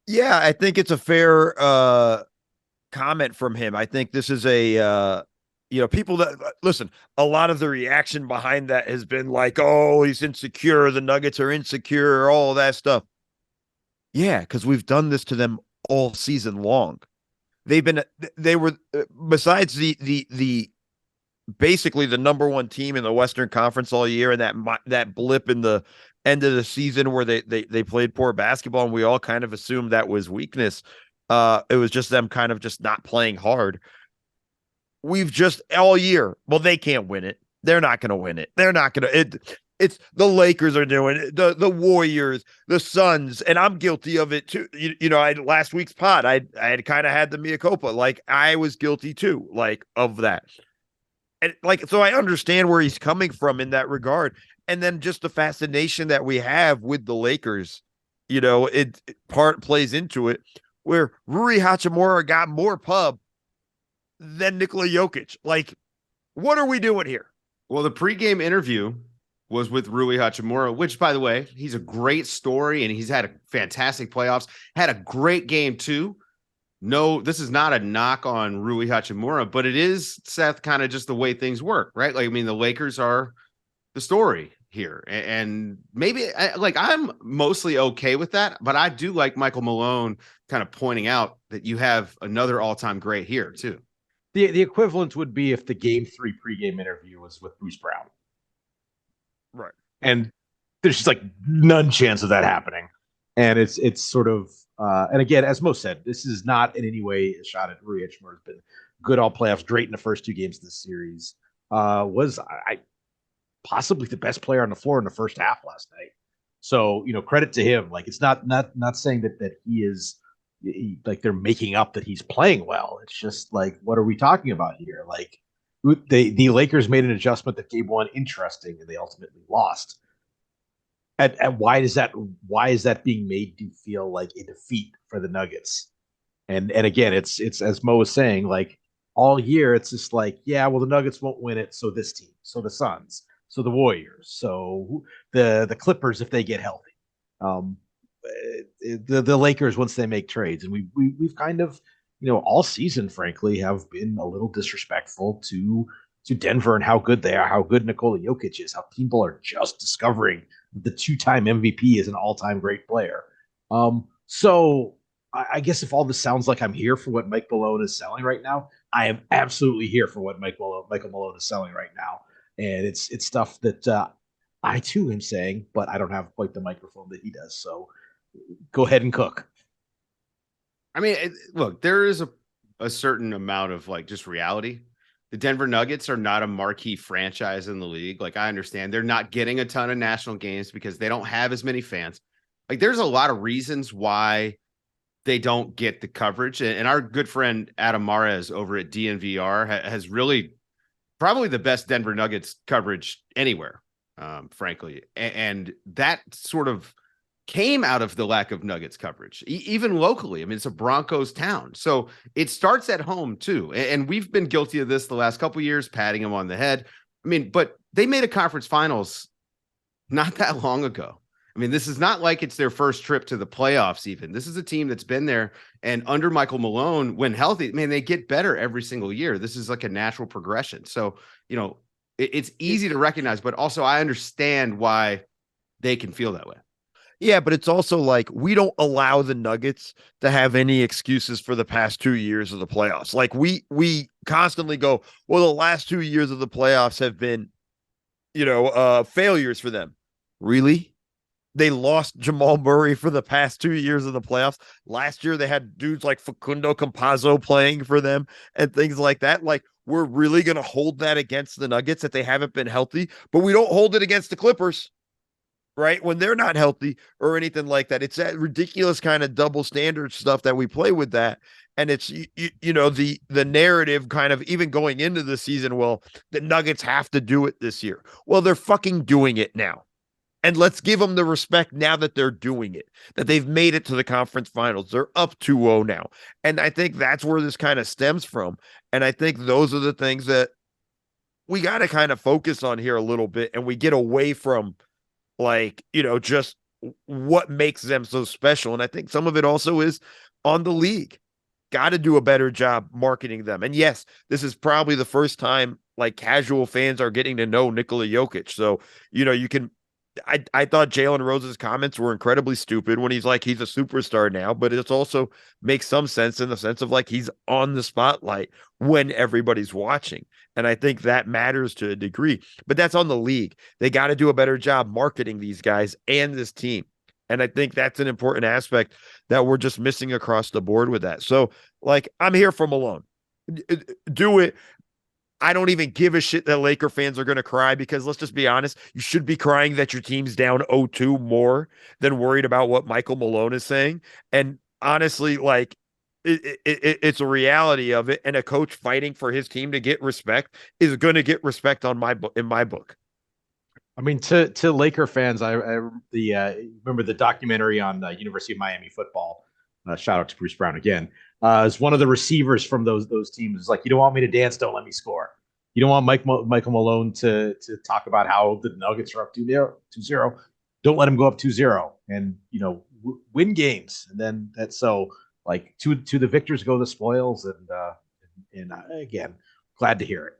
Yeah, I think it's a fair comment from him. I think this is people that listen, a lot of the reaction behind that has been like, oh, he's insecure. The Nuggets are insecure, all that stuff. Yeah, because we've done this to them all season long. They've been, they were, besides the basically the number one team in the Western Conference all year, and that blip in the end of the season where they played poor basketball, and we all kind of assumed that was weakness. It was just them kind of just not playing hard. We've just all year. Well, they can't win it. They're not going to win it. They're not going to. It's the Lakers are doing it, the Warriors, the Suns, and I'm guilty of it too. I last week's pod, I had kind of had the mea culpa, like I was guilty too, like of that, and like so I understand where he's coming from in that regard, and then just the fascination that we have with the Lakers, it part plays into it, where Rui Hachimura got more pub than Nikola Jokic. Like, what are we doing here? Well, the pregame interview was with Rui Hachimura, which, by the way, he's a great story and he's had a fantastic playoffs, had a great game too. No, this is not a knock on Rui Hachimura, but it is, Seth, kind of just the way things work, right? Like, I mean, the Lakers are the story here. And maybe I'm mostly okay with that, but I do like Michael Malone kind of pointing out that you have another all-time great here too. The equivalent would be if the game 3 pregame interview was with Bruce Brown. Right. And there's just like none chance of that happening. And it's sort of and again, as Mo said, this is not in any way a shot at Rui Hachimura. Has been good all playoffs, great in the first 2 games of this series. Was I possibly the best player on the floor in the first half last night. So, credit to him. Like, it's not saying that he is like they're making up that he's playing well. It's just like, what are we talking about here? Like, the Lakers made an adjustment that gave one interesting, and they ultimately lost. And why is that being made to feel like a defeat for the Nuggets? And again, it's as Mo was saying, like all year, it's just like, yeah, well, the Nuggets won't win it, so this team, so the Suns, so the Warriors, so the Clippers if they get healthy, um, the Lakers once they make trades, and we've kind of all season, frankly, have been a little disrespectful to Denver and how good they are, how good Nikola Jokic is, how people are just discovering the 2-time MVP is an all-time great player. So I guess if all this sounds like I'm here for what Mike Malone is selling right now, I am absolutely here for what Michael Malone is selling right now, and it's stuff that I too am saying, but I don't have quite the microphone that he does. So go ahead and cook. I mean, look, there is a certain amount of like just reality. The Denver Nuggets are not a marquee franchise in the league. Like, I understand they're not getting a ton of national games because they don't have as many fans. Like, there's a lot of reasons why they don't get the coverage. And our good friend Adam Mares over at DNVR has really probably the best Denver Nuggets coverage anywhere, frankly. And that sort of came out of the lack of Nuggets coverage, even locally. I mean, it's a Broncos town. So it starts at home too. And we've been guilty of this the last couple of years, patting them on the head. I mean, but they made a conference finals not that long ago. I mean, this is not like it's their first trip to the playoffs even. This is a team that's been there, and under Michael Malone, when healthy, man, they get better every single year. This is like a natural progression. So, it's easy to recognize, but also I understand why they can feel that way. Yeah, but it's also like we don't allow the Nuggets to have any excuses for the past 2 years of the playoffs. Like we constantly go, well, the last 2 years of the playoffs have been, failures for them. Really? They lost Jamal Murray for the past 2 years of the playoffs. Last year they had dudes like Facundo Campazzo playing for them and things like that. Like, we're really gonna hold that against the Nuggets that they haven't been healthy, but we don't hold it against the Clippers, right? When they're not healthy or anything like that. It's that ridiculous kind of double standard stuff that we play with that. And it's the narrative kind of even going into the season, well, the Nuggets have to do it this year. Well, they're fucking doing it now. And let's give them the respect now that they're doing it, that they've made it to the conference finals. They're up 2-0 now. And I think that's where this kind of stems from. And I think those are the things that we got to kind of focus on here a little bit, and we get away from, like, just what makes them so special. And I think some of it also is on the league. Got to do a better job marketing them. And yes, this is probably the first time like casual fans are getting to know Nikola Jokic. So, you can I thought Jalen Rose's comments were incredibly stupid when he's like he's a superstar now, but it also makes some sense in the sense of like he's on the spotlight when everybody's watching. And I think that matters to a degree, but that's on the league. They got to do a better job marketing these guys and this team. And I think that's an important aspect that we're just missing across the board with that. So, like, I'm here for Malone. Do it. I don't even give a shit that Laker fans are going to cry because let's just be honest, you should be crying that your team's down 0-2 more than worried about what Michael Malone is saying. And honestly, like it's a reality of it. And a coach fighting for his team to get respect is going to get respect on my book in my book. I mean, to Laker fans, I remember the documentary on University of Miami football. Shout out to Bruce Brown again. As one of the receivers from those teams is like, you don't want me to dance, don't let me score. You don't want Michael Malone to talk about how the Nuggets are up 2-0. Don't let him go up 2-0 and win games. And then that's so like to the victors go the spoils. And again, glad to hear it.